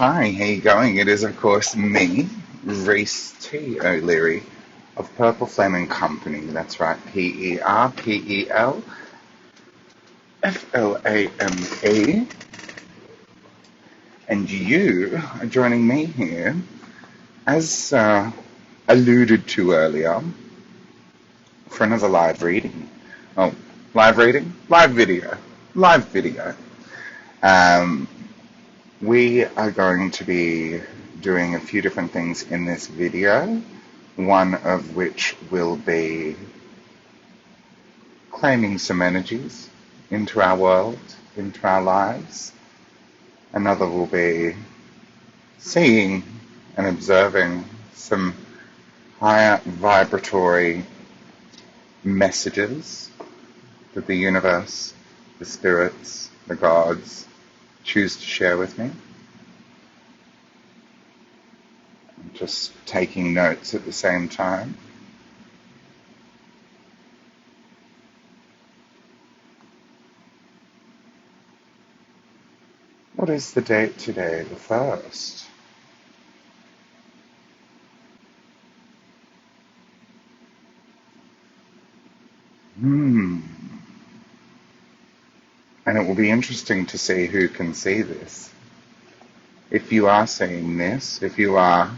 Hi, how you going? It is, of course, me, Reese T. O'Leary of perpelFLAME and Company. That's right, perpelFLAME. And you are joining me here, as alluded to earlier, for another live reading. Oh, live reading? Live video. Live video. We are going to be doing a few different things in this video, one of which will be claiming some energies into our world, into our lives. Another will be seeing and observing some higher vibratory messages that the universe, the spirits, the gods choose to share with me. I'm just taking notes at the same time. What is the date today? The 1st. And it will be interesting to see who can see this. If you are seeing this, if you are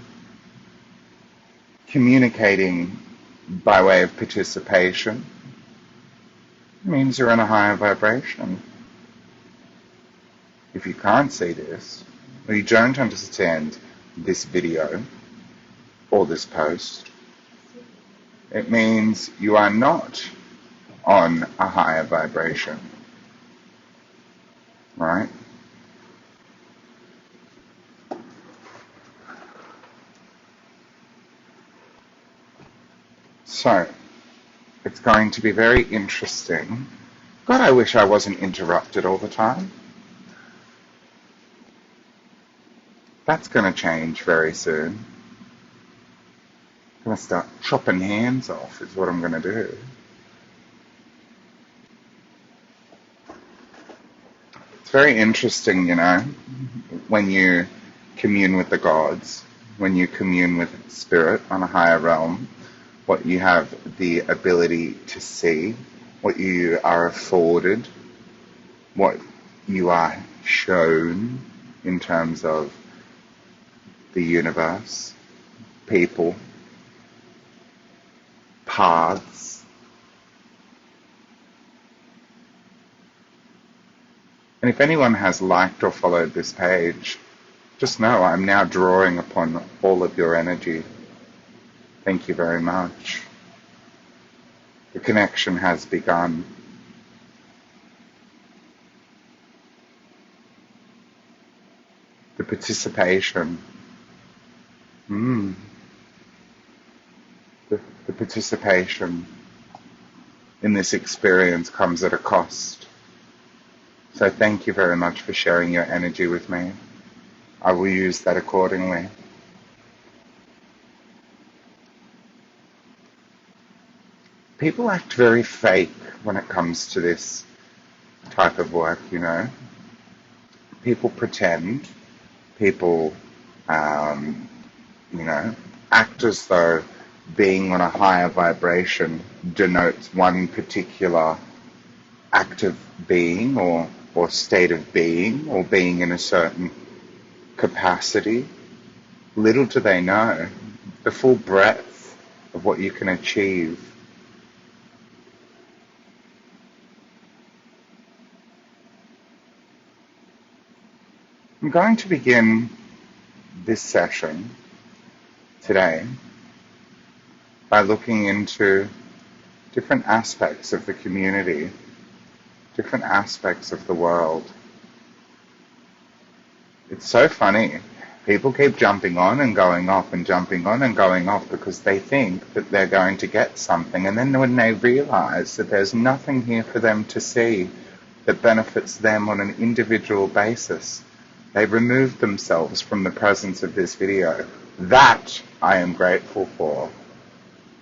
communicating by way of participation, it means you're in a higher vibration. If you can't see this, or you don't understand this video or this post, it means you are not on a higher vibration. Right? So, it's going to be very interesting. God, I wish I wasn't interrupted all the time. That's going to change very soon. I'm going to start chopping hands off is what I'm going to do. It's very interesting, you know, when you commune with the gods, when you commune with spirit on a higher realm, what you have the ability to see, what you are afforded, what you are shown in terms of the universe, people, paths. And if anyone has liked or followed this page, just know I'm now drawing upon all of your energy. Thank you very much. The connection has begun. The participation. The participation in this experience comes at a cost. So thank you very much for sharing your energy with me. I will use that accordingly. People act very fake when it comes to this type of work, you know. People pretend. People, you know, act as though being on a higher vibration denotes one particular act of being or state of being or being in a certain capacity. Little do they know the full breadth of what you can achieve. I'm going to begin this session today by looking into different aspects of the community, different aspects of the world. It's so funny. People keep jumping on and going off and jumping on and going off because they think that they're going to get something, and then when they realize that there's nothing here for them to see that benefits them on an individual basis, they remove themselves from the presence of this video. That I am grateful for.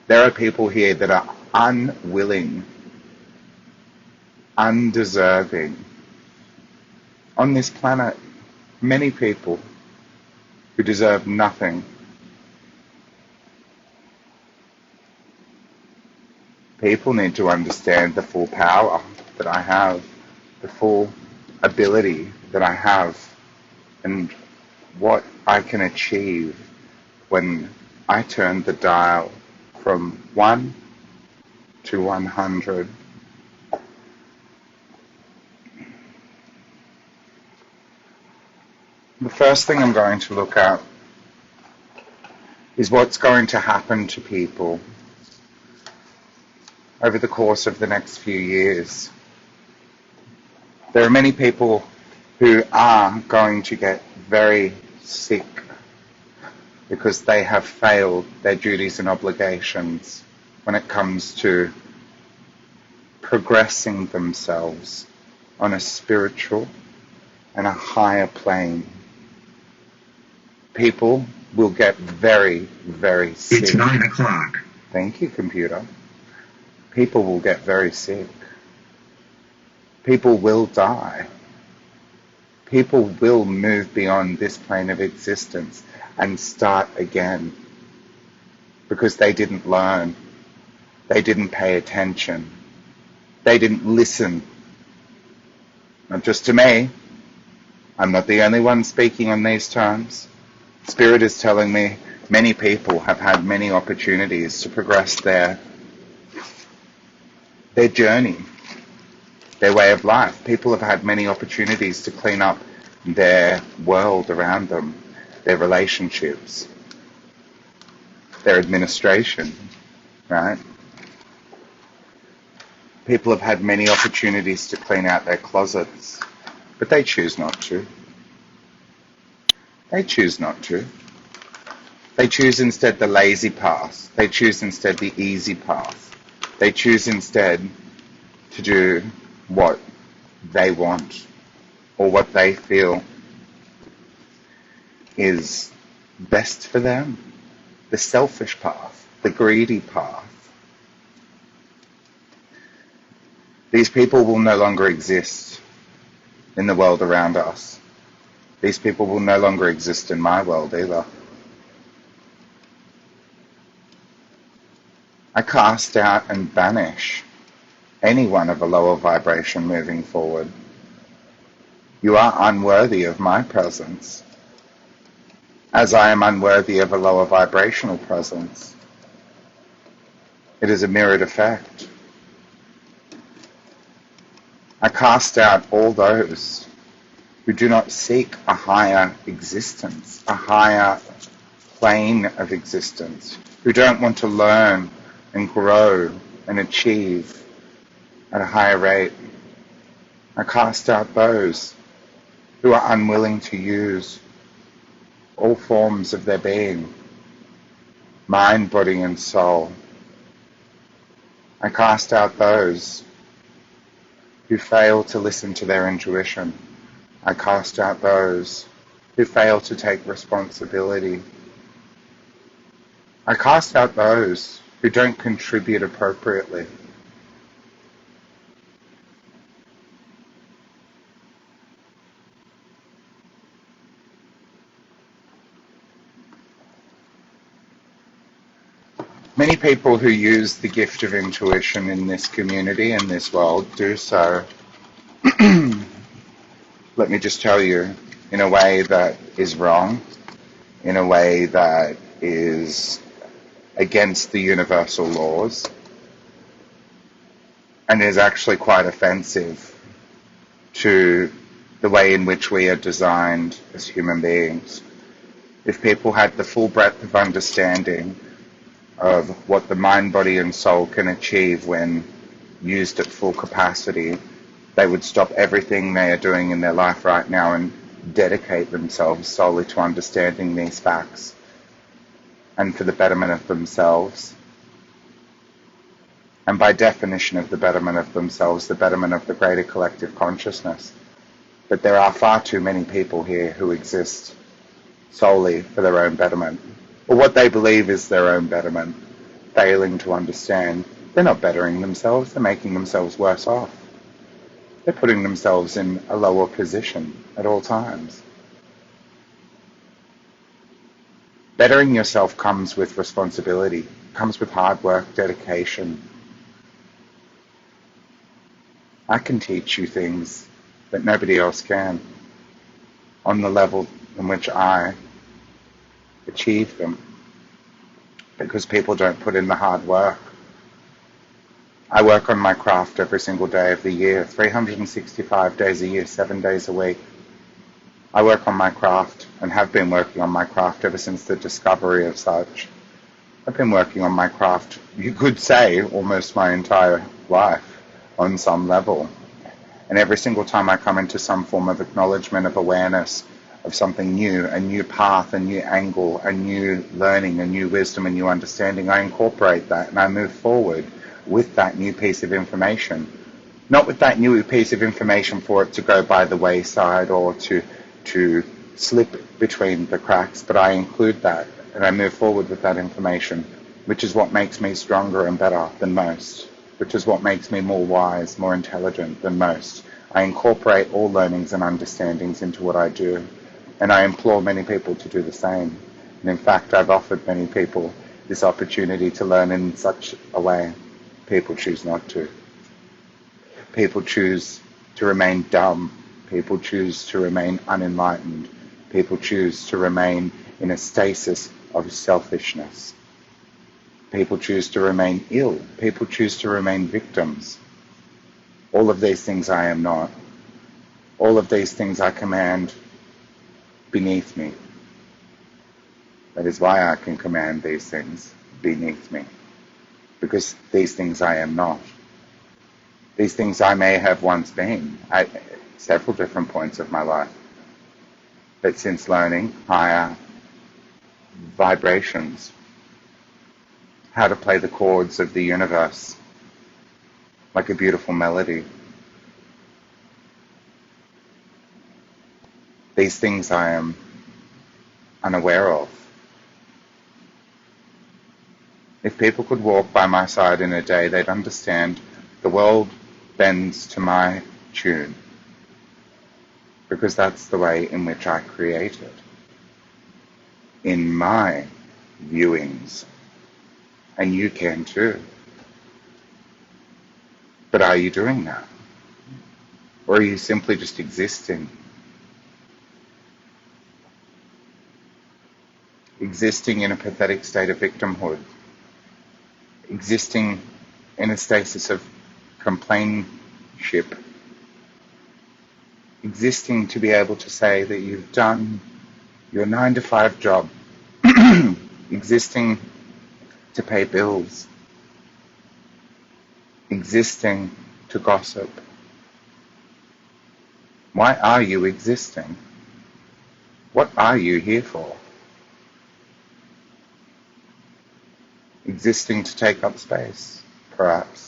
There are people here that are unwilling, undeserving. On this planet, many people who deserve nothing. People need to understand the full power that I have, the full ability that I have, and what I can achieve when I turn the dial from 1 to 100. The first thing I'm going to look at is what's going to happen to people over the course of the next few years. There are many people who are going to get very sick because they have failed their duties and obligations when it comes to progressing themselves on a spiritual and a higher plane. People will get very, very sick. It's 9 o'clock. Thank you, computer. People will get very sick. People will die. People will move beyond this plane of existence and start again because they didn't learn. They didn't pay attention. They didn't listen. Not just to me. I'm not the only one speaking on these terms. Spirit is telling me many people have had many opportunities to progress their journey, their way of life. People have had many opportunities to clean up their world around them, their relationships, their administration, right? People have had many opportunities to clean out their closets, but they choose not to. They choose not to. They choose instead the lazy path. They choose instead the easy path. They choose instead to do what they want or what they feel is best for them. The selfish path, the greedy path. These people will no longer exist in the world around us. These people will no longer exist in my world either. I cast out and banish anyone of a lower vibration moving forward. You are unworthy of my presence, as I am unworthy of a lower vibrational presence. It is a mirrored effect. I cast out all those who do not seek a higher existence, a higher plane of existence, who don't want to learn and grow and achieve at a higher rate. I cast out those who are unwilling to use all forms of their being, mind, body, and soul. I cast out those who fail to listen to their intuition. I cast out those who fail to take responsibility. I cast out those who don't contribute appropriately. Many people who use the gift of intuition in this community, in this world, do so, let me just tell you, in a way that is wrong, in a way that is against the universal laws, and is actually quite offensive to the way in which we are designed as human beings. If people had the full breadth of understanding of what the mind, body, and soul can achieve when used at full capacity, they would stop everything they are doing in their life right now and dedicate themselves solely to understanding these facts and for the betterment of themselves. And by definition of the betterment of themselves, the betterment of the greater collective consciousness. But there are far too many people here who exist solely for their own betterment, or what they believe is their own betterment, failing to understand. They're not bettering themselves, they're making themselves worse off. They're putting themselves in a lower position at all times. Bettering yourself comes with responsibility, comes with hard work, dedication. I can teach you things that nobody else can on the level in which I achieve them, because people don't put in the hard work. I work on my craft every single day of the year, 365 days a year, 7 days a week. I work on my craft and have been working on my craft ever since the discovery of such. I've been working on my craft, you could say, almost my entire life on some level. And every single time I come into some form of acknowledgement of awareness of something new, a new path, a new angle, a new learning, a new wisdom, a new understanding, I incorporate that and I move forward with that new piece of information. Not with that new piece of information for it to go by the wayside or to slip between the cracks, but I include that and I move forward with that information, which is what makes me stronger and better than most, which is what makes me more wise, more intelligent than most. I incorporate all learnings and understandings into what I do, and I implore many people to do the same. And in fact, I've offered many people this opportunity to learn in such a way. People choose not to. People choose to remain dumb. People choose to remain unenlightened. People choose to remain in a stasis of selfishness. People choose to remain ill. People choose to remain victims. All of these things I am not. All of these things I command beneath me. That is why I can command these things beneath me. Because these things I am not. These things I may have once been at several different points of my life. But since learning higher vibrations, how to play the chords of the universe like a beautiful melody, these things I am unaware of. If people could walk by my side in a day, they'd understand the world bends to my tune, because that's the way in which I create it, in my viewings, and you can too. But are you doing that? Or are you simply just existing? Existing in a pathetic state of victimhood, existing in a stasis of complainship, existing to be able to say that you've done your 9-to-5 job, existing to pay bills, existing to gossip. Why are you existing? What are you here for? Existing to take up space, perhaps.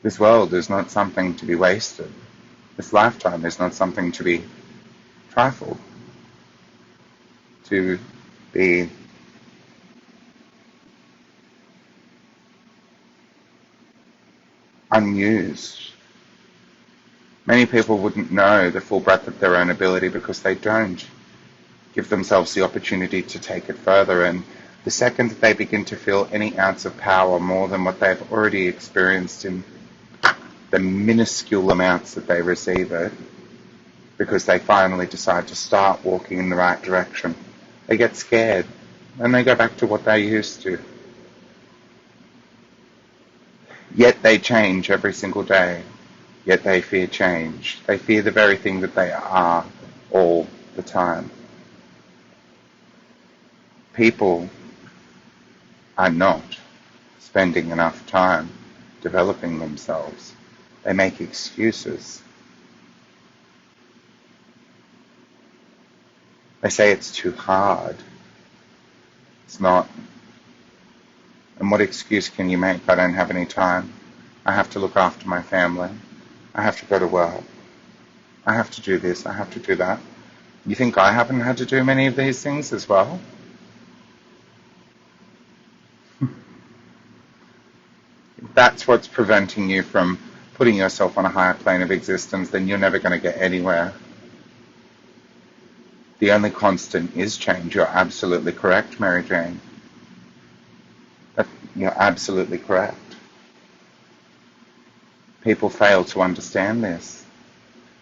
This world is not something to be wasted. This lifetime is not something to be trifled, to be unused. Many people wouldn't know the full breadth of their own ability because they don't give themselves the opportunity to take it further, and the second that they begin to feel any ounce of power more than what they've already experienced in the minuscule amounts that they receive it, because they finally decide to start walking in the right direction, they get scared and they go back to what they used to. Yet they change every single day, yet they fear change. They fear the very thing that they are all the time. People are not spending enough time developing themselves. They make excuses. They say it's too hard. It's not. And what excuse can you make? I don't have any time. I have to look after my family. I have to go to work. I have to do this. I have to do that. You think I haven't had to do many of these things as well? If that's what's preventing you from putting yourself on a higher plane of existence, then you're never going to get anywhere. The only constant is change. You're absolutely correct, Mary Jane. You're absolutely correct. People fail to understand this.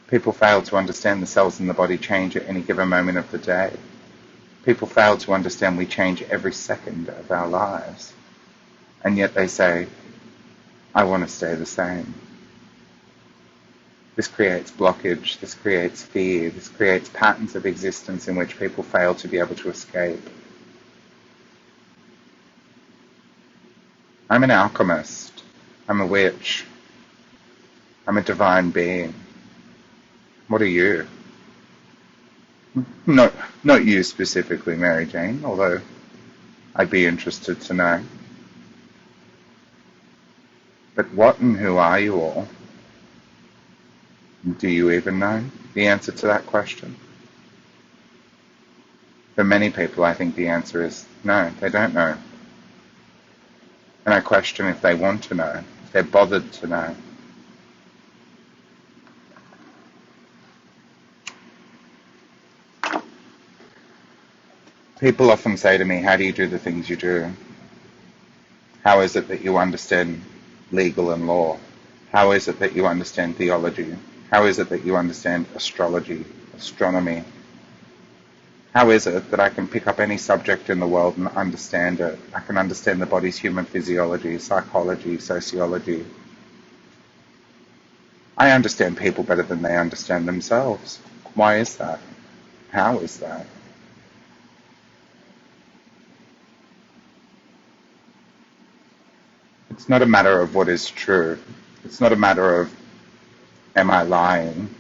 People fail to understand the cells in the body change at any given moment of the day. People fail to understand we change every second of our lives. And yet they say, I want to stay the same. This creates blockage, this creates fear, this creates patterns of existence in which people fail to be able to escape. I'm an alchemist. I'm a witch. I'm a divine being. What are you? Not you specifically, Mary Jane, although I'd be interested to know. But what and who are you all? Do you even know the answer to that question? For many people, I think the answer is no, they don't know. And I question if they want to know, if they're bothered to know. People often say to me, how do you do the things you do? How is it that you understand legal and law? How is it that you understand theology? How is it that you understand astrology, astronomy? How is it that I can pick up any subject in the world and understand it? I can understand the body's human physiology, psychology, sociology. I understand people better than they understand themselves. Why is that? How is that? It's not a matter of what is true. It's not a matter of, am I lying?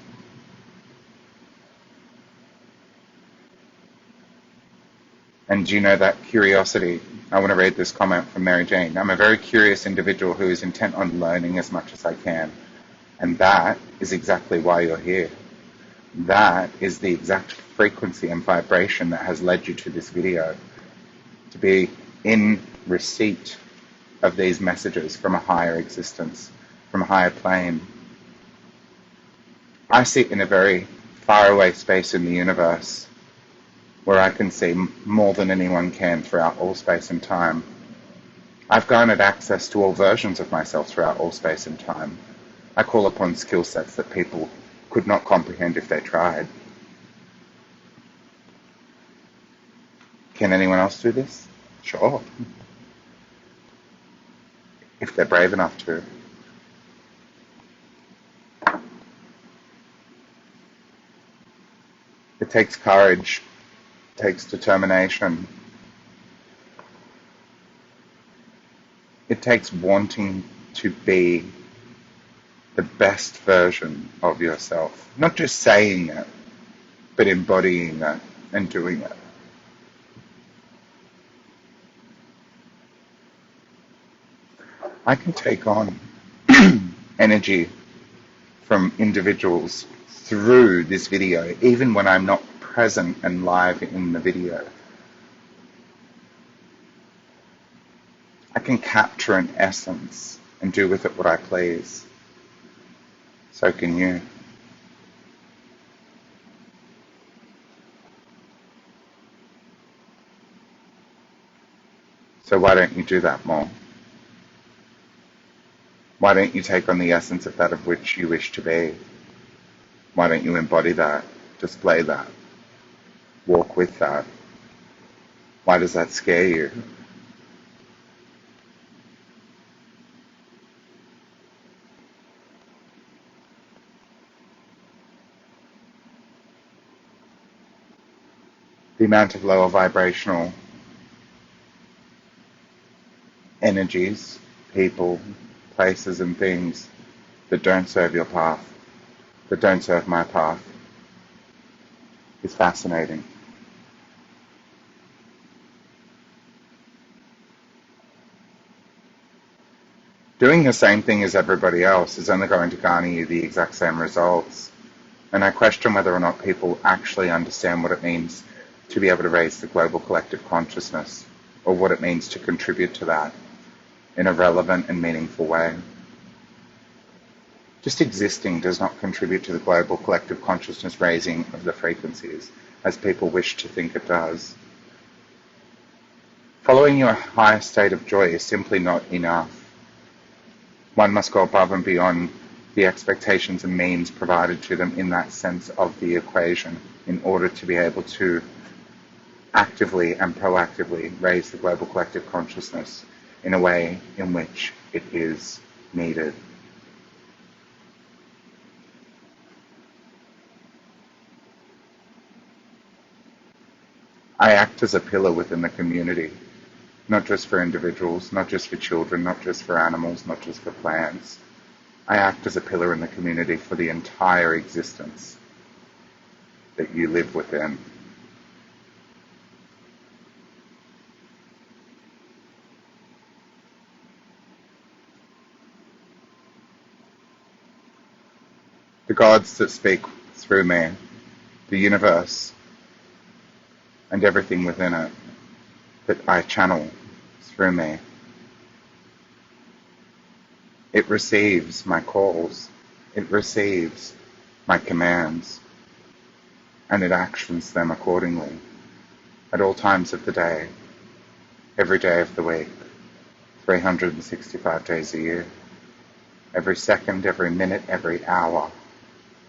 And do you know that curiosity? I want to read this comment from Mary Jane. I'm a very curious individual who is intent on learning as much as I can. And that is exactly why you're here. That is the exact frequency and vibration that has led you to this video. To be in receipt of these messages from a higher existence, from a higher plane. I sit in a very faraway space in the universe where I can see more than anyone can throughout all space and time. I've garnered access to all versions of myself throughout all space and time. I call upon skill sets that people could not comprehend if they tried. Can anyone else do this? Sure. If they're brave enough to. It takes courage, it takes determination. It takes wanting to be the best version of yourself. Not just saying it, but embodying it and doing it. I can take on energy from individuals through this video, even when I'm not present and live in the video. I can capture an essence and do with it what I please. So can you. So why don't you do that more? Why don't you take on the essence of that of which you wish to be? Why don't you embody that, display that, walk with that? Why does that scare you? The amount of lower vibrational energies, people, places and things that don't serve your path, that don't serve my path, is fascinating. Doing the same thing as everybody else is only going to garner you the exact same results. And I question whether or not people actually understand what it means to be able to raise the global collective consciousness, or what it means to contribute to that in a relevant and meaningful way. Just existing does not contribute to the global collective consciousness raising of the frequencies. as people wish to think it does. Following your highest state of joy is simply not enough. One must go above and beyond the expectations and means provided to them in that sense of the equation in order to be able to actively and proactively raise the global collective consciousness in a way in which it is needed. I act as a pillar within the community, not just for individuals, not just for children, not just for animals, not just for plants. I act as a pillar in the community for the entire existence that you live within. The gods that speak through me, the universe, and everything within it that I channel through me. It receives my calls, it receives my commands, and it actions them accordingly at all times of the day, every day of the week, 365 days a year, every second, every minute, every hour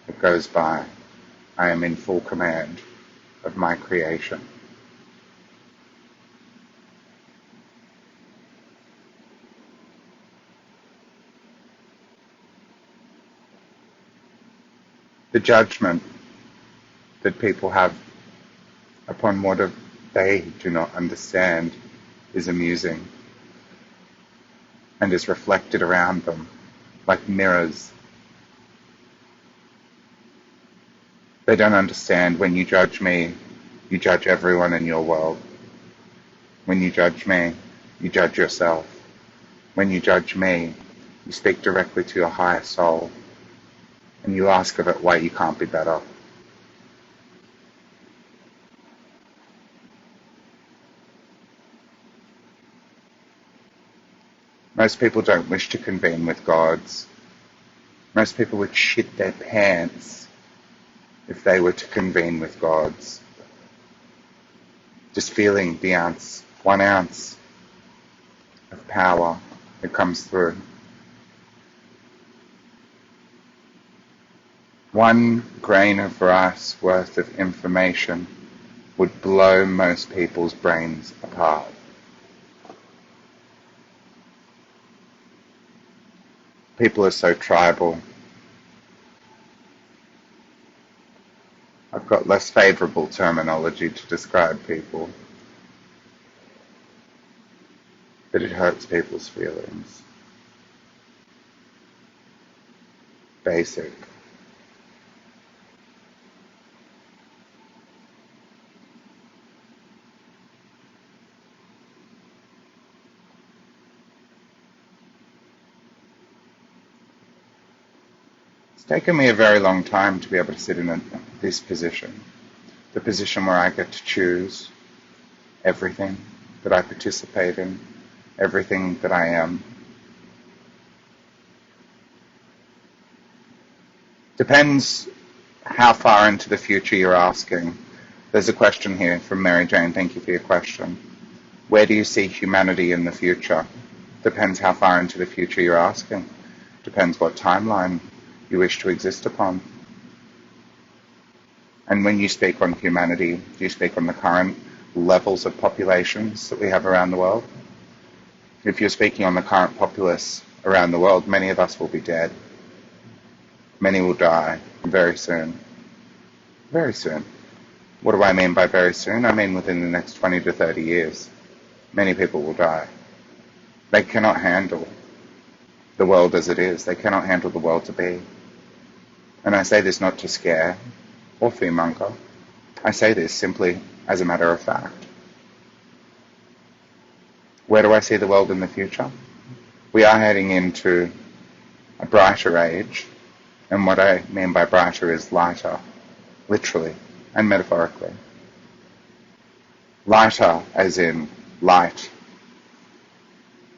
that goes by. I am in full command of my creation. The judgment that people have upon what they do not understand is amusing and is reflected around them like mirrors. They don't understand when you judge me, you judge everyone in your world. When you judge me, you judge yourself. When you judge me, you speak directly to your higher soul and you ask of it why you can't be better. Most people don't wish to convene with gods. Most people would shit their pants if they were to convene with gods. Just feeling the ounce, 1 ounce of power that comes through. 1 grain of rice worth of information would blow most people's brains apart. People are so tribal. I've got less favorable terminology to describe people, but it hurts people's feelings. Basic. It's taken me a very long time to be able to sit in this position, the position where I get to choose everything that I participate in, everything that I am. Depends how far into the future you're asking. There's a question here from Mary Jane. Thank you for your question. Where do you see humanity in the future? Depends how far into the future you're asking. Depends what timeline you wish to exist upon. And when you speak on humanity, do you speak on the current levels of populations that we have around the world? If you're speaking on the current populace around the world, many of us will be dead. Many will die very soon. Very soon. What do I mean by very soon? I mean within the next 20 to 30 years. Many people will die. They cannot handle the world as it is. They cannot handle the world to be. And I say this not to scare or fearmonger. I say this simply as a matter of fact. Where do I see the world in the future? We are heading into a brighter age, and what I mean by brighter is lighter, literally and metaphorically. Lighter as in light,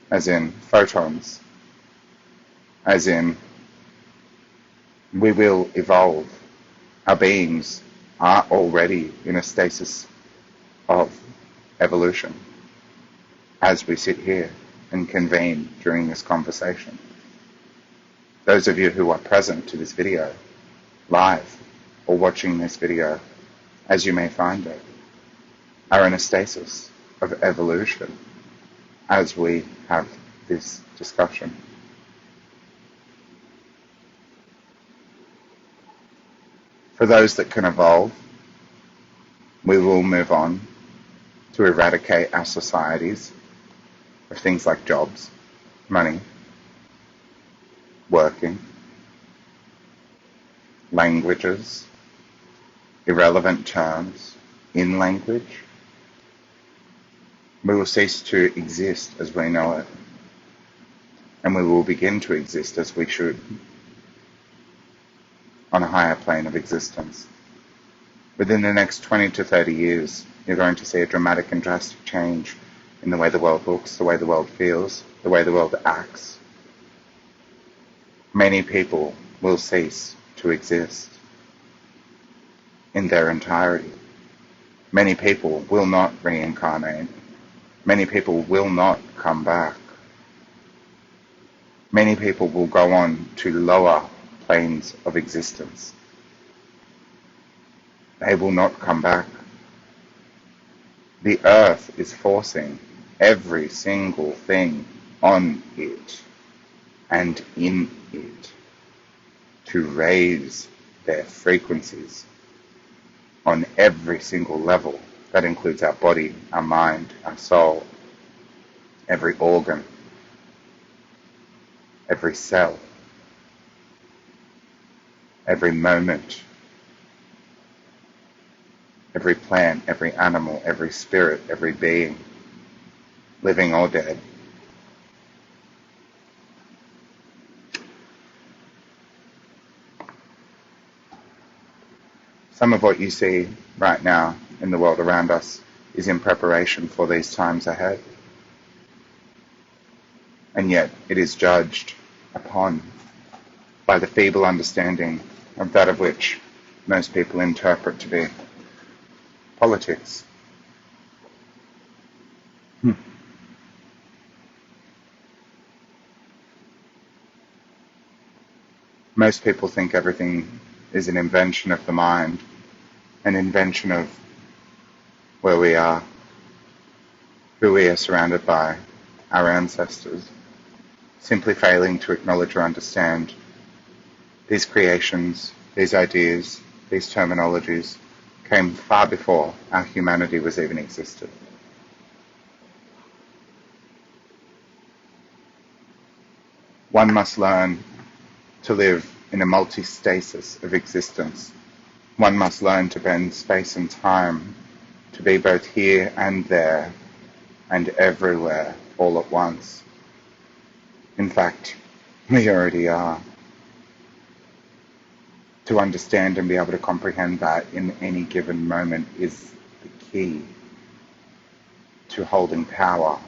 as in photons, as in we will evolve. Our beings are already in a stasis of evolution as we sit here and convene during this conversation. Those of you who are present to this video, live, or watching this video, as you may find it, are in a stasis of evolution as we have this discussion. For those that can evolve, we will move on to eradicate our societies of things like jobs, money, working, languages, irrelevant terms in language. We will cease to exist as we know it, and we will begin to exist as we should, on a higher plane of existence. Within the next 20 to 30 years, you're going to see a dramatic and drastic change in the way the world looks, the way the world feels, the way the world acts. Many people will cease to exist in their entirety. Many people will not reincarnate. Many people will not come back. Many people will go on to lower planes of existence. They will not come back. The earth is forcing every single thing on it and in it to raise their frequencies on every single level. That includes our body, our mind, our soul, every organ, every cell, every moment, every plant, every animal, every spirit, every being, living or dead. Some of what you see right now in the world around us is in preparation for these times ahead. And yet it is judged upon by the feeble understanding of that of which most people interpret to be politics. Most people think everything is an invention of the mind, an invention of where we are, who we are surrounded by, our ancestors, simply failing to acknowledge or understand these creations, these ideas, these terminologies came far before our humanity was even existed. One must learn to live in a multi-stasis of existence. One must learn to bend space and time, to be both here and there, and everywhere, all at once. In fact, we already are. To understand and be able to comprehend that in any given moment is the key to holding power.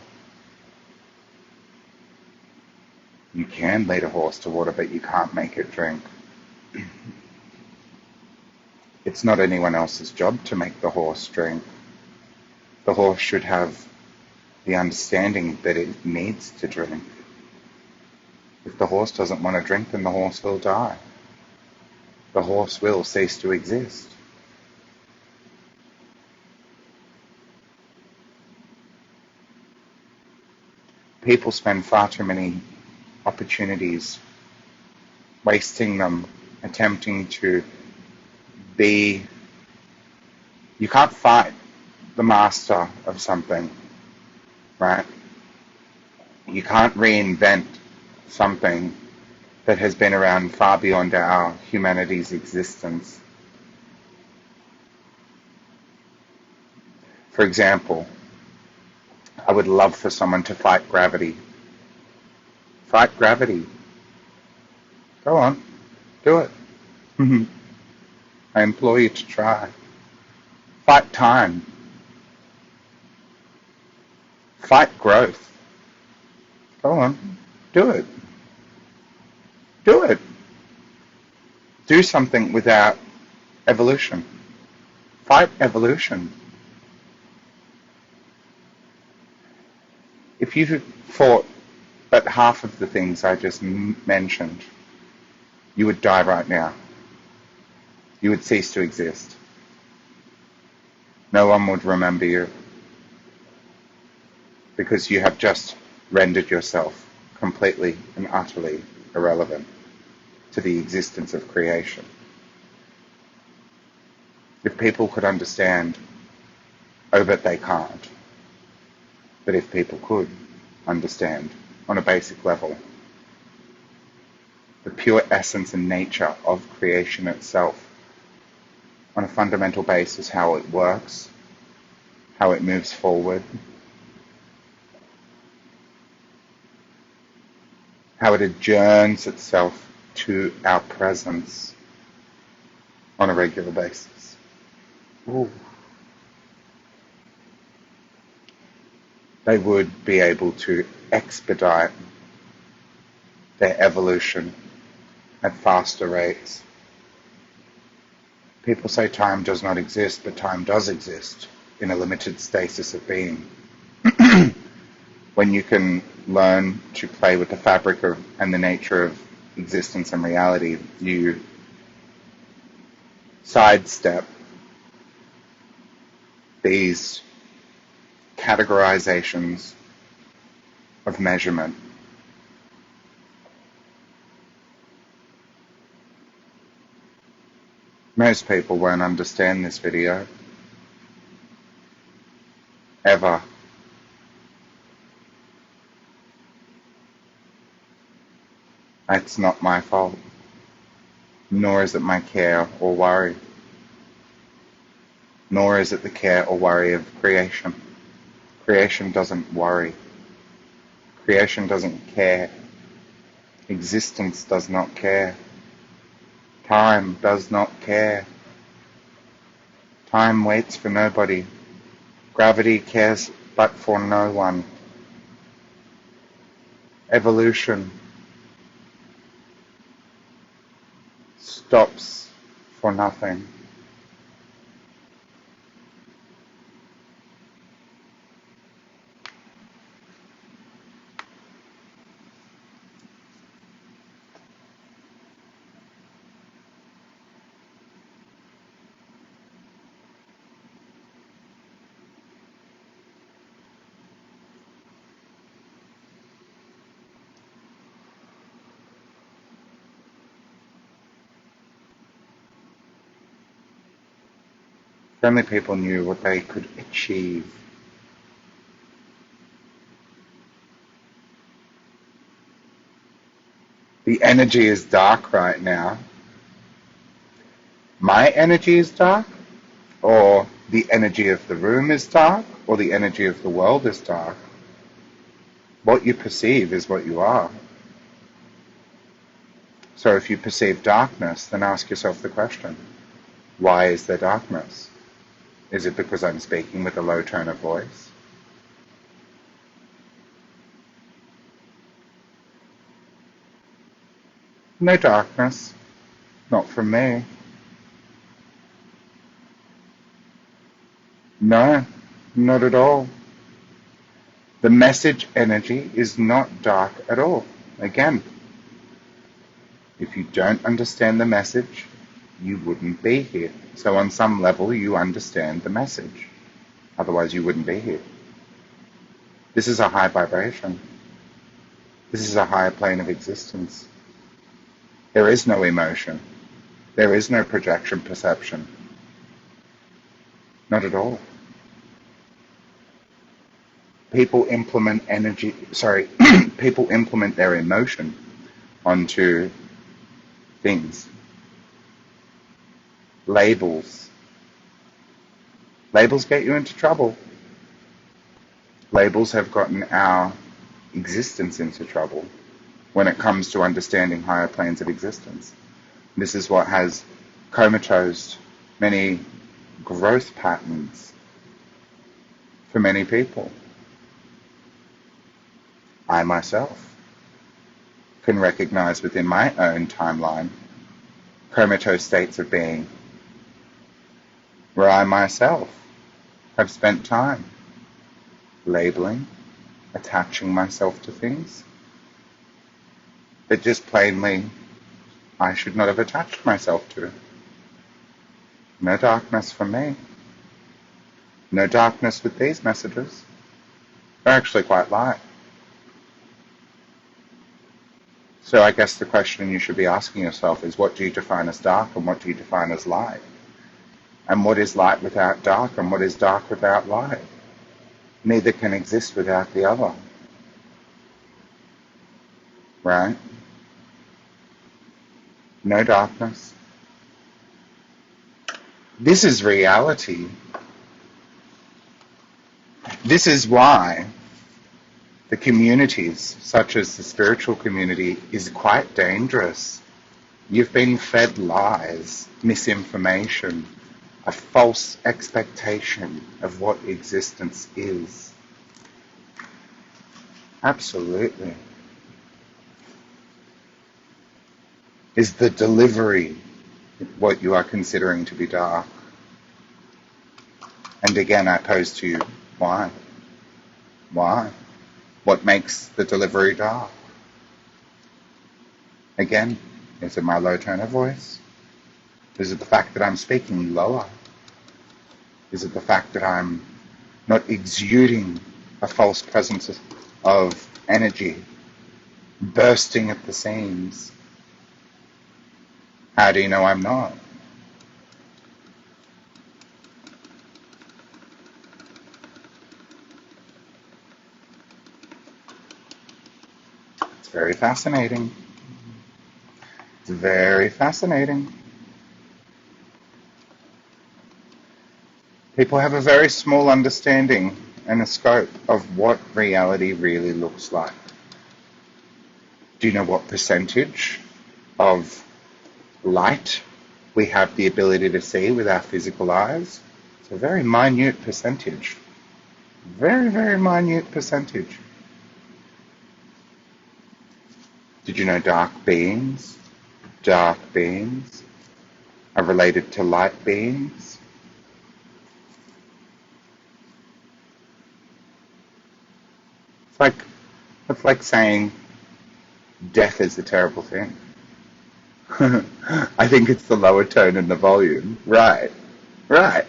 You can lead a horse to water, but you can't make it drink. It's not anyone else's job to make the horse drink. The horse should have the understanding that it needs to drink. If the horse doesn't want to drink, then the horse will die. The horse will cease to exist. People spend far too many opportunities wasting them, attempting to be... You can't fight the master of something, right? You can't reinvent something that has been around far beyond our humanity's existence. For example, I would love for someone to fight gravity. Fight gravity. Go on, do it. I implore you to try. Fight time. Fight growth. Go on, do it. Do it. Do something without evolution. Fight evolution. If you fought but half of the things I just mentioned, you would die right now. You would cease to exist. No one would remember you because you have just rendered yourself completely and utterly irrelevant to the existence of creation. If people could understand, oh, but they can't. But if people could understand on a basic level the pure essence and nature of creation itself, on a fundamental basis, how it works, how it moves forward, how it adjourns itself to our presence on a regular basis. Ooh. They would be able to expedite their evolution at faster rates. People say time does not exist, but time does exist in a limited stasis of being. When you can learn to play with the fabric and the nature of existence and reality, you sidestep these categorizations of measurement. Most people won't understand this video, ever. It's not my fault, nor is it my care or worry, nor is it the care or worry of creation. Creation doesn't worry. Creation doesn't care. Existence does not care. Time does not care. Time waits for nobody. Gravity cares but for no one. Evolution stops for nothing. If only people knew what they could achieve. The energy is dark right now. My energy is dark, or the energy of the room is dark, or the energy of the world is dark. What you perceive is what you are. So if you perceive darkness, then ask yourself the question, why is there darkness? Is it because I'm speaking with a low tone of voice? No darkness, not from me. No, not at all. The message energy is not dark at all. Again, if you don't understand the message, you wouldn't be here. So on some level, you understand the message. Otherwise, you wouldn't be here. This is a high vibration. This is a higher plane of existence. There is no emotion. There is no projection perception. Not at all. People implement people implement their emotion onto things. Labels. Labels get you into trouble. Labels have gotten our existence into trouble when it comes to understanding higher planes of existence. This is what has comatose many growth patterns for many people. I myself can recognize within my own timeline comatose states of being where I myself have spent time labeling, attaching myself to things that just plainly I should not have attached myself to. No darkness from me. No darkness with these messages. They're actually quite light. So I guess the question you should be asking yourself is, what do you define as dark and what do you define as light? And what is light without dark and what is dark without light? Neither can exist without the other. Right? No darkness. This is reality. This is why the communities, such as the spiritual community, is quite dangerous. You've been fed lies, misinformation, a false expectation of what existence is. Absolutely. Is the delivery what you are considering to be dark? And again, I pose to you, why? Why? What makes the delivery dark? Again, is it my low tone of voice? Is it the fact that I'm speaking lower? Is it the fact that I'm not exuding a false presence of energy, bursting at the seams? How do you know I'm not? It's very fascinating. It's very fascinating. People have a very small understanding and a scope of what reality really looks like. Do you know what percentage of light we have the ability to see with our physical eyes? It's a very minute percentage. Very, very minute percentage. Did you know dark beings are related to light beings? It's like saying death is a terrible thing. I think it's the lower tone and the volume. Right. But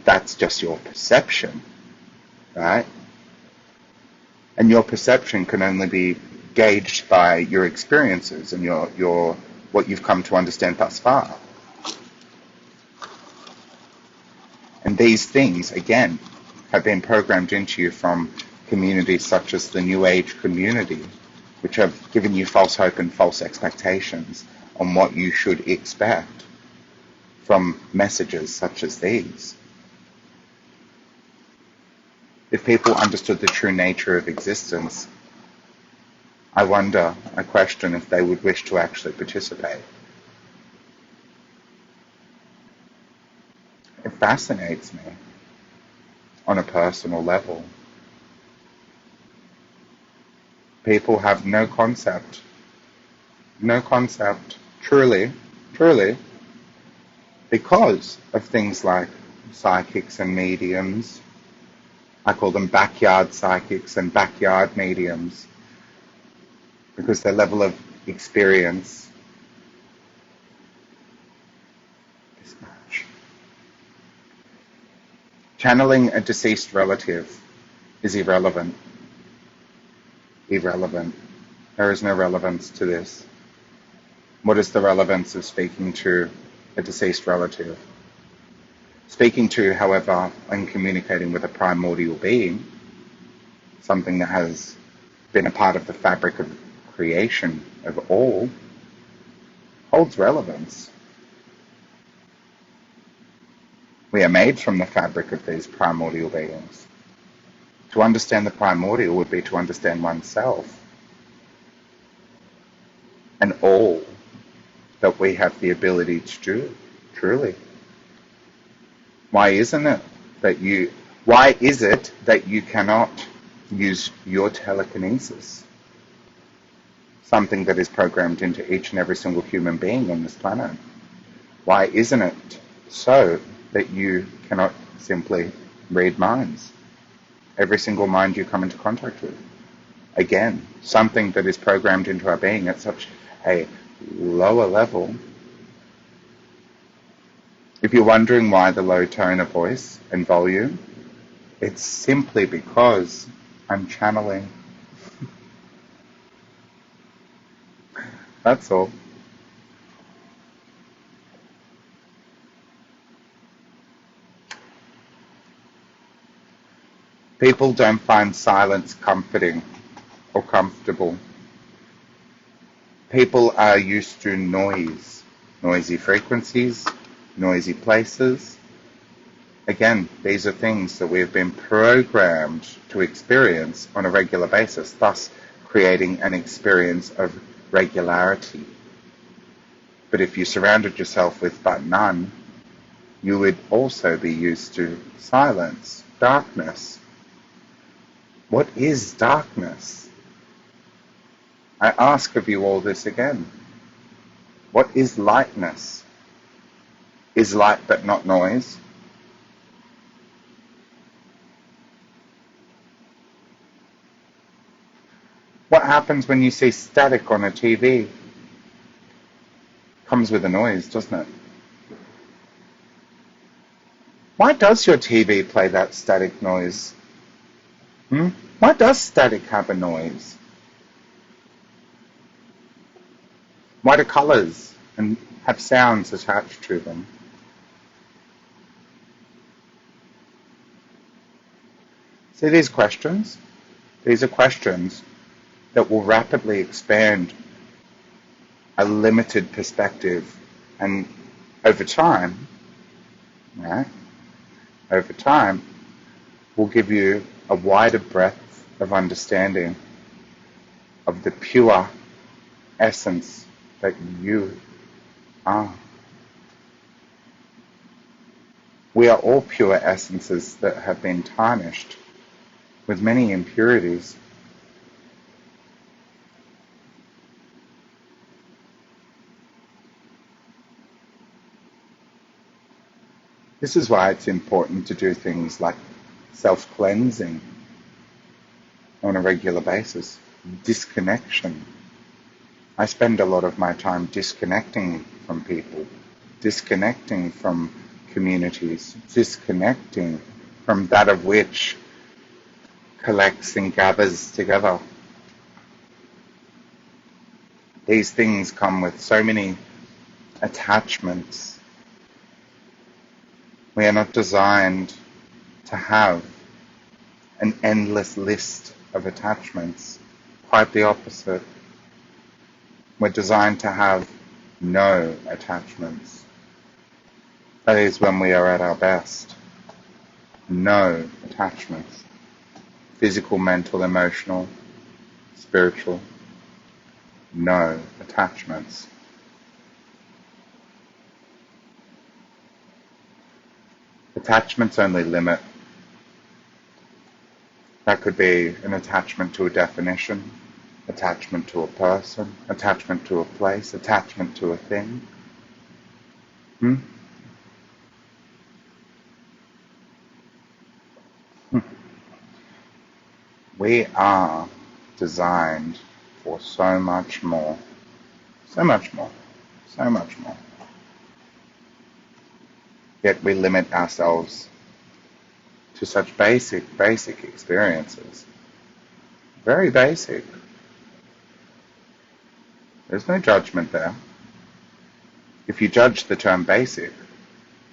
that's just your perception, right? And your perception can only be gauged by your experiences and your what you've come to understand thus far. And these things, again, have been programmed into you from communities such as the New Age community, which have given you false hope and false expectations on what you should expect from messages such as these. If people understood the true nature of existence, I question if they would wish to actually participate. It fascinates me on a personal level. People have no concept, truly, because of things like psychics and mediums. I call them backyard psychics and backyard mediums, because their level of experience is much. Channeling a deceased relative is irrelevant. There is no relevance to this. What is the relevance of speaking to a deceased relative? Speaking to, however, and communicating with a primordial being, something that has been a part of the fabric of creation of all, holds relevance. We are made from the fabric of these primordial beings. To understand the primordial would be to understand oneself and all that we have the ability to do, truly. Why is it that you cannot use your telekinesis? Something that is programmed into each and every single human being on this planet. Why isn't it so that you cannot simply read minds. Every single mind you come into contact with. Again, something that is programmed into our being at such a lower level. If you're wondering why the low tone of voice and volume, it's simply because I'm channeling. That's all. People don't find silence comforting or comfortable. People are used to noise, noisy frequencies, noisy places. Again, these are things that we've been programmed to experience on a regular basis, thus creating an experience of regularity. But if you surrounded yourself with but none, you would also be used to silence, darkness. What is darkness? I ask of you all this again. What is lightness? Is light but not noise? What happens when you see static on a TV? Comes with a noise, doesn't it? Why does your TV play that static noise? Why does static have a noise? Why do colours and have sounds attached to them? See these questions? These are questions that will rapidly expand a limited perspective, and over time, right, over time, will give you a wider breadth of understanding of the pure essence that you are. We are all pure essences that have been tarnished with many impurities. This is why it's important to do things like self-cleansing on a regular basis, disconnection. I spend a lot of my time disconnecting from people, disconnecting from communities, disconnecting from that of which collects and gathers together. These things come with so many attachments. We are not designed to have an endless list of attachments. Quite the opposite. We're designed to have no attachments. That is when we are at our best. No attachments. Physical, mental, emotional, spiritual. No attachments. Attachments only limit. That could be an attachment to a definition, attachment to a person, attachment to a place, attachment to a thing. We are designed for so much more. So much more. So much more. Yet we limit ourselves to such basic experiences. Very basic. There's no judgment there. If you judge the term basic,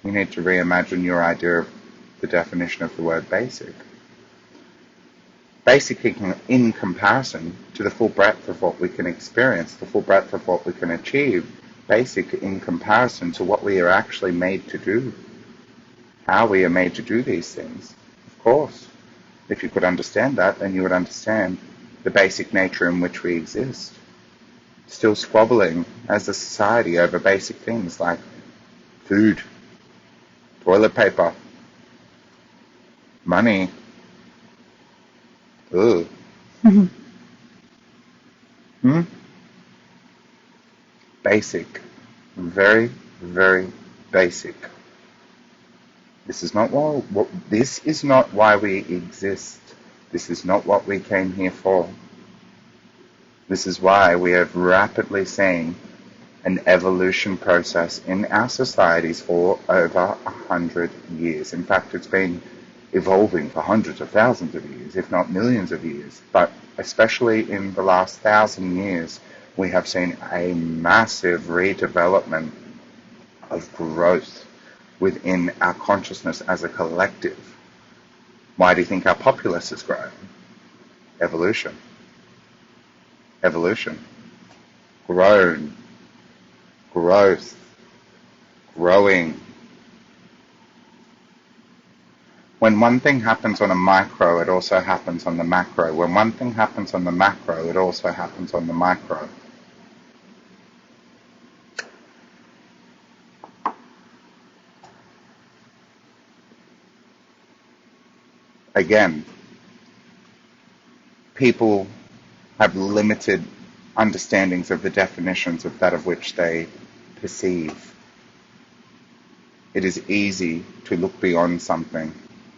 you need to reimagine your idea of the definition of the word basic. Basic in comparison to the full breadth of what we can experience, the full breadth of what we can achieve. Basic in comparison to what we are actually made to do. How we are made to do these things. Of course, if you could understand that, then you would understand the basic nature in which we exist. Still squabbling as a society over basic things like food, toilet paper, money. Ugh. Basic. Very, very basic. This is not this is not why we exist. This is not what we came here for. This is why we have rapidly seen an evolution process in our societies for over 100 years. In fact, it's been evolving for hundreds of thousands of years, if not millions of years. But especially in the last 1,000 years, we have seen a massive redevelopment of growth within our consciousness as a collective. Why do you think our populace has grown? Evolution. Evolution. Grown. Growth. Growing. When one thing happens on a micro, it also happens on the macro. When one thing happens on the macro, it also happens on the micro. Again, people have limited understandings of the definitions of that of which they perceive. It is easy to look beyond something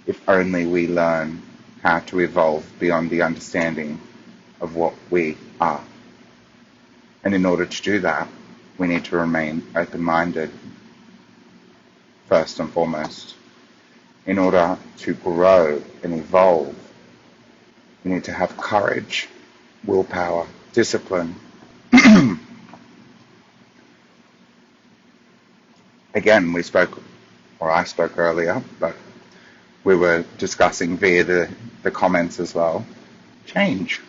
if only we learn how to evolve beyond the understanding of what we are. And in order to do that, we need to remain open-minded, first and foremost. In order to grow and evolve, we need to have courage, willpower, discipline. Again, I spoke earlier, but we were discussing via the comments as well. Change.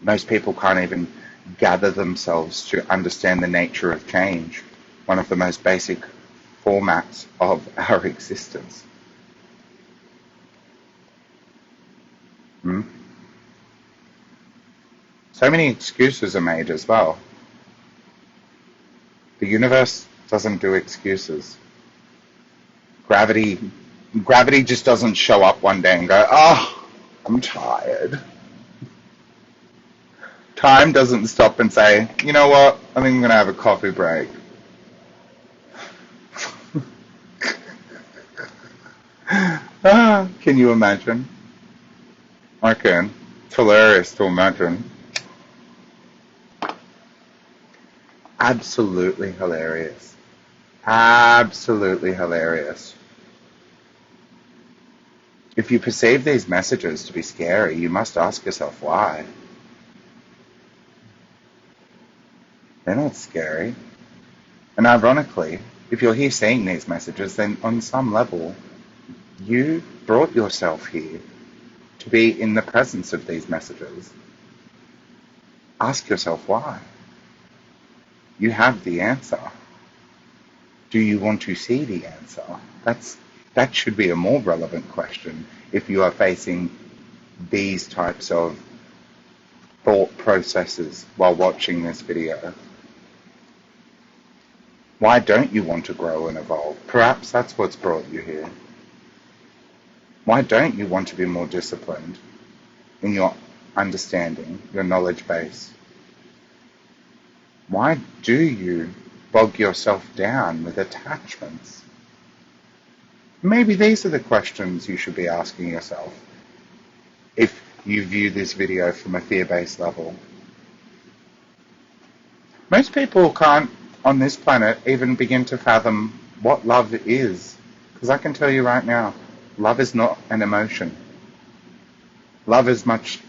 Most people can't even gather themselves to understand the nature of change, one of the most basic formats of our existence. So many excuses are made as well. The universe doesn't do excuses. Gravity just doesn't show up one day and go, oh, I'm tired. Time doesn't stop and say, you know what, I think I'm going to have a coffee break. Can you imagine? I can. It's hilarious to imagine. Absolutely hilarious. Absolutely hilarious. If you perceive these messages to be scary, you must ask yourself why. They're not scary. And ironically, if you're here seeing these messages, then on some level, you brought yourself here to be in the presence of these messages. Ask yourself why. You have the answer. Do you want to see the answer? That should be a more relevant question if you are facing these types of thought processes while watching this video. Why don't you want to grow and evolve? Perhaps that's what's brought you here. Why don't you want to be more disciplined in your understanding, your knowledge base? Why do you bog yourself down with attachments? Maybe these are the questions you should be asking yourself if you view this video from a fear-based level. Most people can't, on this planet, even begin to fathom what love is. Because I can tell you right now, love is not an emotion. Love is much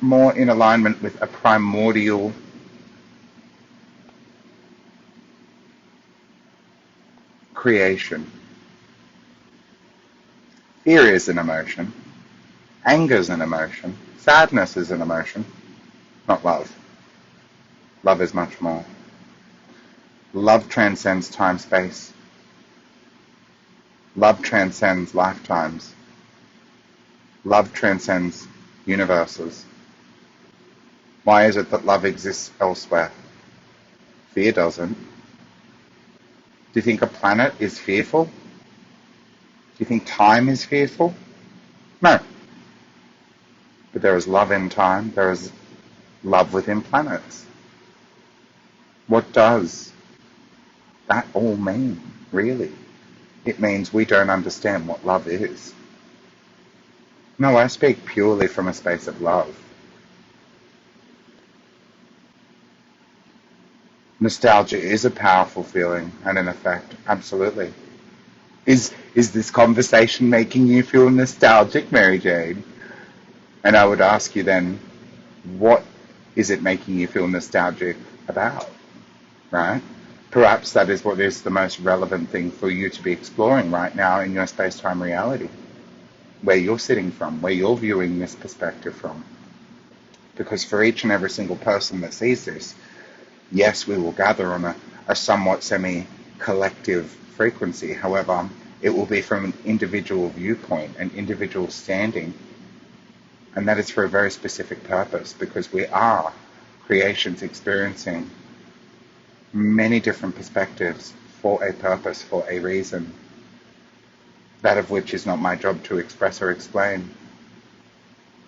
more in alignment with a primordial creation. Fear is an emotion. Anger is an emotion. Sadness is an emotion. Not love. Love is much more. Love transcends time-space. Love transcends lifetimes. Love transcends universes. Why is it that love exists elsewhere? Fear doesn't. Do you think a planet is fearful? Do you think time is fearful? No. But there is love in time. There is love within planets. What does that all mean? really. It means we don't understand what love is. No, I speak purely from a space of love. Nostalgia is a powerful feeling and an effect, absolutely. Is this conversation making you feel nostalgic, Mary Jane? And I would ask you then, what is it making you feel nostalgic about, right? Perhaps that is what is the most relevant thing for you to be exploring right now in your space-time reality, where you're sitting from, where you're viewing this perspective from. Because for each and every single person that sees this, yes, we will gather on a somewhat semi-collective frequency. However, it will be from an individual viewpoint, an individual standing, and that is for a very specific purpose, because we are creations experiencing many different perspectives for a purpose, for a reason, that of which is not my job to express or explain.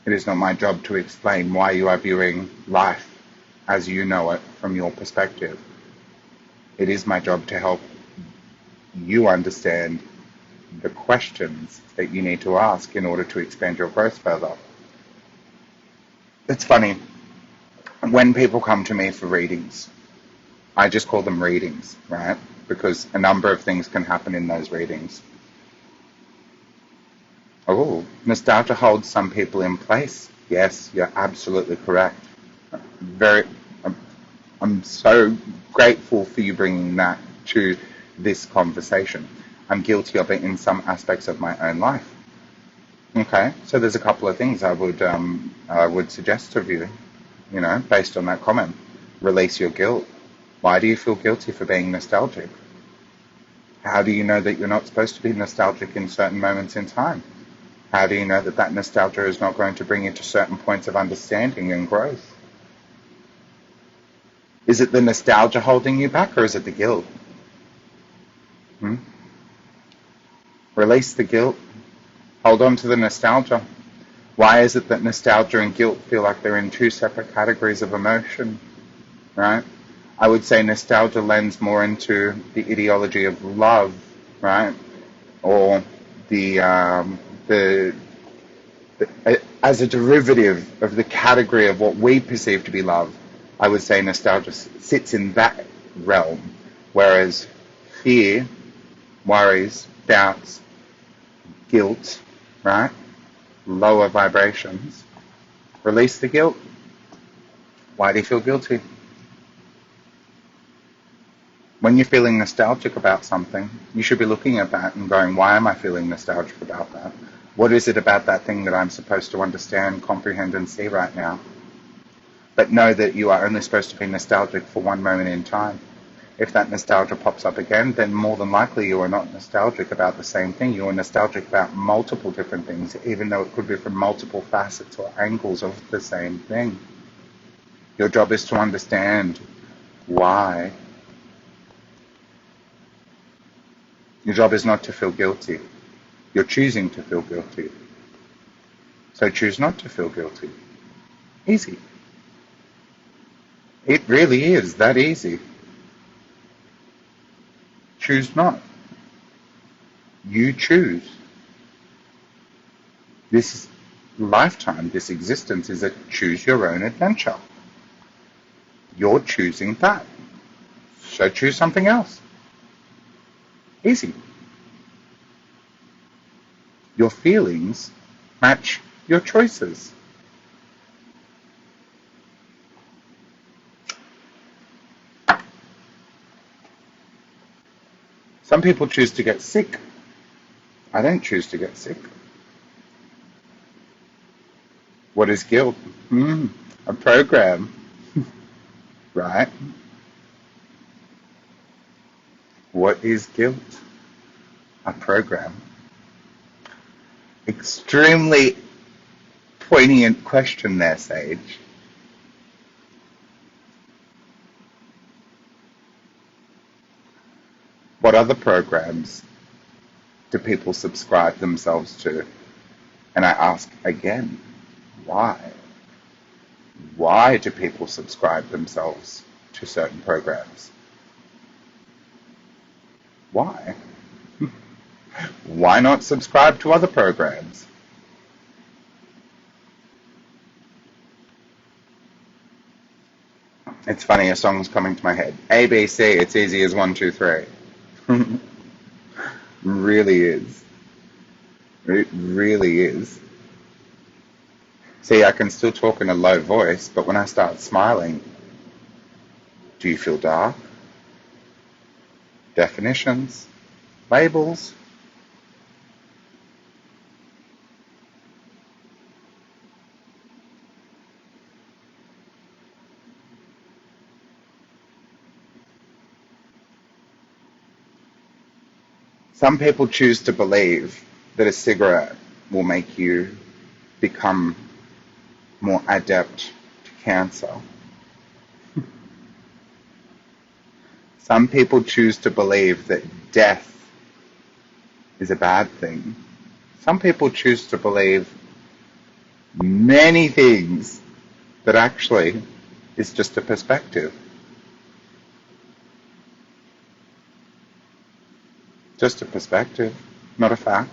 It is not my job to explain why you are viewing life as you know it from your perspective. It is my job to help you understand the questions that you need to ask in order to expand your growth further. It's funny, when people come to me for readings, I just call them readings, right? Because a number of things can happen in those readings. Oh, nostalgia holds some people in place. Yes, you're absolutely correct. Very, I'm so grateful for you bringing that to this conversation. I'm guilty of it in some aspects of my own life. Okay, so there's a couple of things I would suggest of you, based on that comment. Release your guilt. Why do you feel guilty for being nostalgic? How do you know that you're not supposed to be nostalgic in certain moments in time? How do you know that that nostalgia is not going to bring you to certain points of understanding and growth? Is it the nostalgia holding you back, or is it the guilt? Release the guilt. Hold on to the nostalgia. Why is it that nostalgia and guilt feel like they're in two separate categories of emotion, right? I would say nostalgia lends more into the ideology of love, right? Or as a derivative of the category of what we perceive to be love. I would say nostalgia sits in that realm, whereas fear, worries, doubts, guilt, right? Lower vibrations. Release the guilt. Why do you feel guilty? When you're feeling nostalgic about something, you should be looking at that and going, why am I feeling nostalgic about that? What is it about that thing that I'm supposed to understand, comprehend, and see right now? But know that you are only supposed to be nostalgic for one moment in time. If that nostalgia pops up again, then more than likely you are not nostalgic about the same thing. You are nostalgic about multiple different things, even though it could be from multiple facets or angles of the same thing. Your job is to understand why. Your job is not to feel guilty. You're choosing to feel guilty. So choose not to feel guilty. Easy. It really is that easy. Choose not. You choose. This lifetime, this existence is a choose your own adventure. You're choosing that. So choose something else. Easy. Your feelings match your choices. Some people choose to get sick. I don't choose to get sick. What is guilt? A program, right? What is guilt? A program. Extremely poignant question there, Sage. What other programs do people subscribe themselves to? And I ask again, why? Why do people subscribe themselves to certain programs? Why? Why not subscribe to other programs? It's funny, a song's coming to my head. ABC, it's easy as 1, 2, 3. Really is. It really is. See, I can still talk in a low voice, but when I start smiling, do you feel dark? Definitions, labels. Some people choose to believe that a cigarette will make you become more adept to cancer. Some people choose to believe that death is a bad thing. Some people choose to believe many things that actually is just a perspective. Just a perspective, not a fact.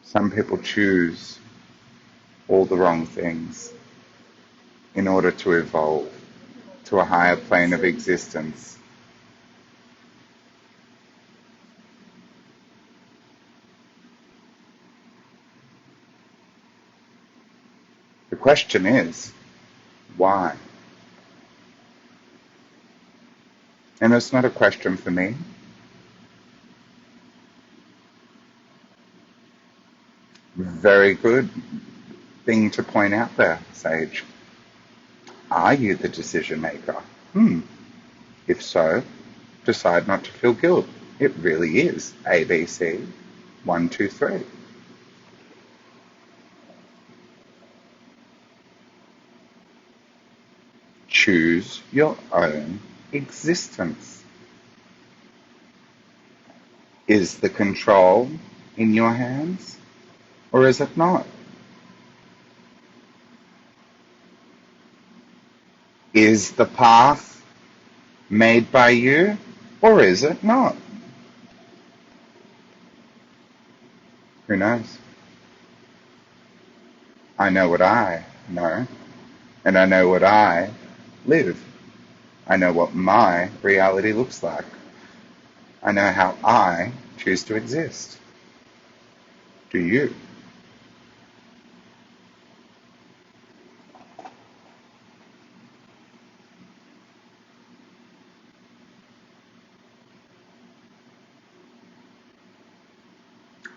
Some people choose all the wrong things in order to evolve to a higher plane of existence. The question is, why? And it's not a question for me. Very good thing to point out there, Sage. Are you the decision maker? If so, decide not to feel guilt. It really is ABC, 1, 2, 3. Choose your own existence. Is the control in your hands, or is it not? Is the path made by you, or is it not? Who knows? I know what I know, and I know what I live. I know what my reality looks like. I know how I choose to exist. Do you?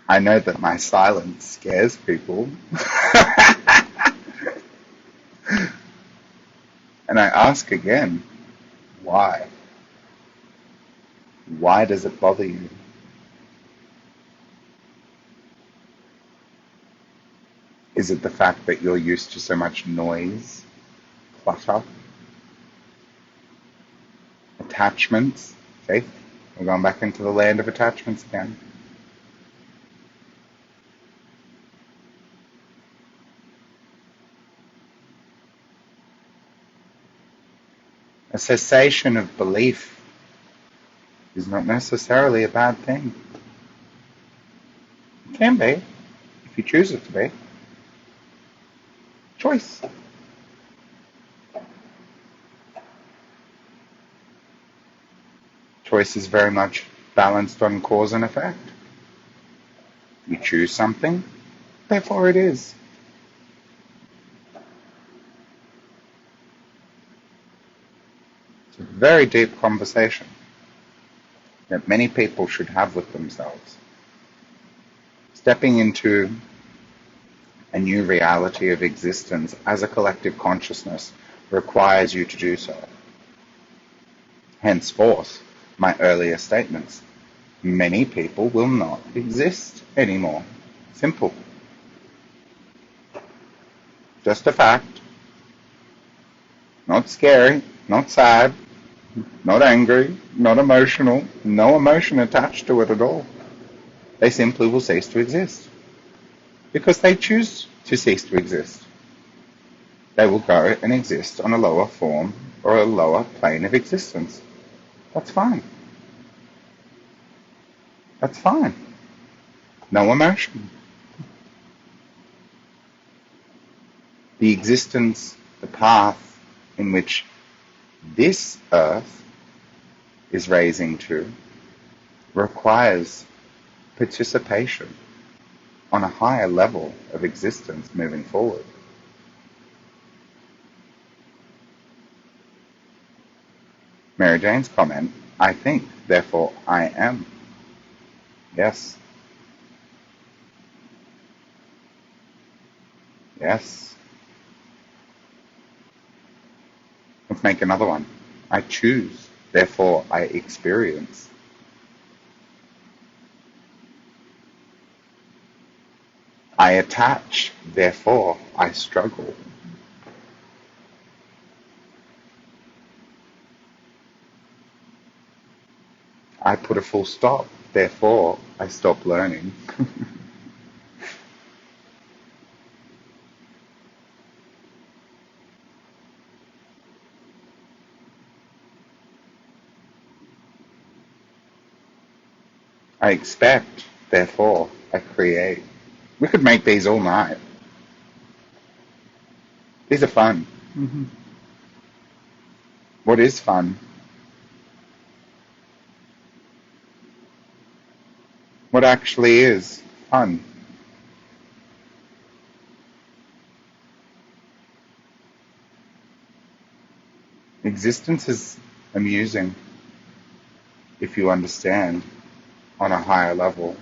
I know that my silence scares people. And I ask again, why? Why does it bother you? Is it the fact that you're used to so much noise, clutter, attachments? See, we're going back into the land of attachments again. A cessation of belief is not necessarily a bad thing. It can be, if you choose it to be. Choice. Choice is very much balanced on cause and effect. You choose something, therefore it is. It's a very deep conversation that many people should have with themselves. Stepping into a new reality of existence as a collective consciousness requires you to do so. Henceforth, my earlier statements. Many people will not exist anymore. Simple. Just a fact. Not scary, not sad, not angry, not emotional, no emotion attached to it at all. They simply will cease to exist. Because they choose to cease to exist. They will go and exist on a lower form or a lower plane of existence. That's fine. That's fine. No emotion. The existence, the path in which this earth is raising to requires participation on a higher level of existence moving forward. Mary Jane's comment, I think, therefore I am. Yes. Yes. Let's make another one. I choose, therefore I experience. I attach, therefore I struggle. I put a full stop, therefore I stop learning. I expect, therefore I create. We could make these all night. These are fun. What is fun? What actually is fun? Existence is amusing if you understand on a higher level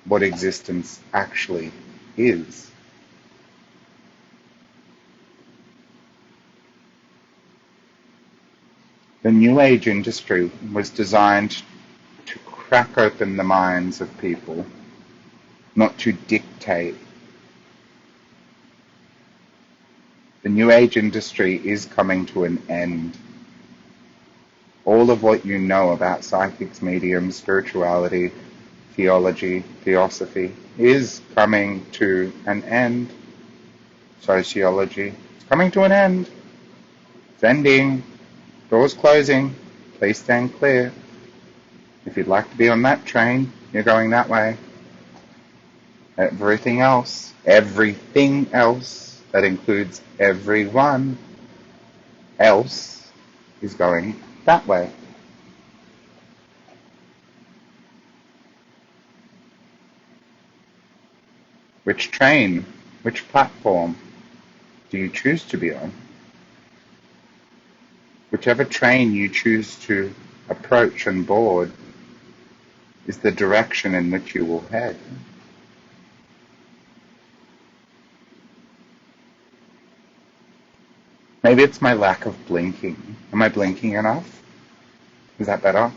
what existence actually is. The New Age industry was designed to crack open the minds of people, not to dictate. The New Age industry is coming to an end. All of what you know about psychics, mediums, spirituality, theology, theosophy is coming to an end. Sociology, it's coming to an end. It's ending. Doors closing. Please stand clear. If you'd like to be on that train, you're going that way. Everything else, that includes everyone else, is going that way. Which train, which platform do you choose to be on? Whichever train you choose to approach and board is the direction in which you will head. Maybe it's my lack of blinking. Am I blinking enough? Is that better?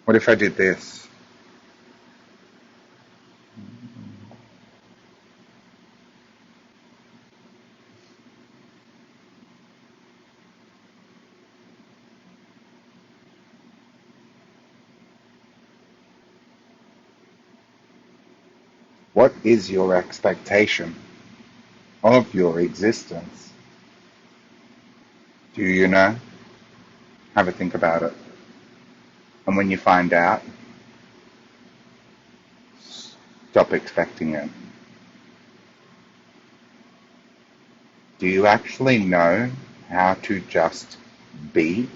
What if I did this? What is your expectation of your existence? Do you know? Have a think about it. And when you find out, stop expecting it. Do you actually know how to just be?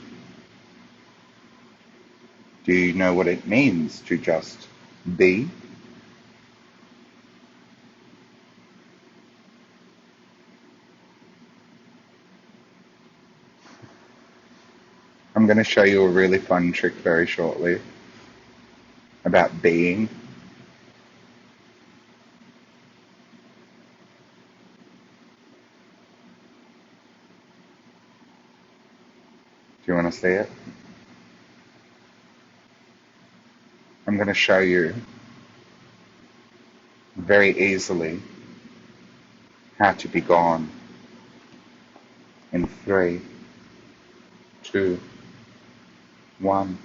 Do you know what it means to just be? I'm going to show you a really fun trick very shortly about being. Do you want to see it? I'm going to show you very easily how to be gone in 3, 2, 1.